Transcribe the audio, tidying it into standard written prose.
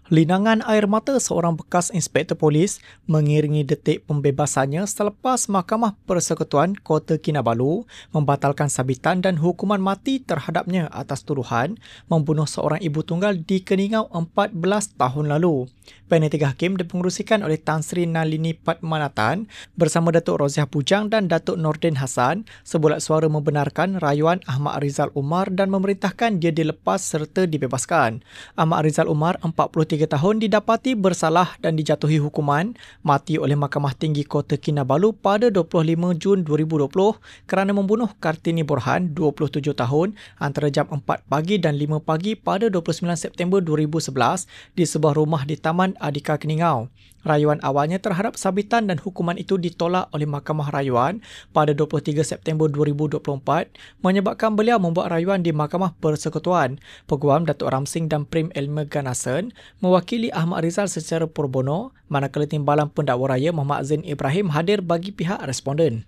Linangan air mata seorang bekas inspektor polis mengiringi detik pembebasannya selepas Mahkamah Persekutuan Kota Kinabalu membatalkan sabitan dan hukuman mati terhadapnya atas tuduhan membunuh seorang ibu tunggal di Keningau 14 tahun lalu. Panel 3 Hakim dipengerusikan oleh Tan Sri Nalini Padmanathan bersama Datuk Roziah Bujang dan Datuk Nordin Hassan sebulat suara membenarkan rayuan Ahmad Rizal Umar dan memerintahkan dia dilepas serta dibebaskan. Ahmad Rizal Umar, 43 tahun, didapati bersalah dan dijatuhi hukuman mati oleh Mahkamah Tinggi Kota Kinabalu pada 25 Jun 2020 kerana membunuh Kartini Borhan, 27 tahun, antara jam 4 pagi dan 5 pagi pada 29 September 2011 di sebuah rumah di Taman Adika Keningau. Rayuan awalnya terhadap sabitan dan hukuman itu ditolak oleh Mahkamah Rayuan pada 23 September 2024 menyebabkan beliau membuat rayuan di Mahkamah Persekutuan. Peguam Datuk Ramsing dan Prim Elmer Ganasan mewakili Ahmad Rizal secara pro bono, manakala Timbalan Pendakwa Raya Muhammad Zain Ibrahim hadir bagi pihak responden.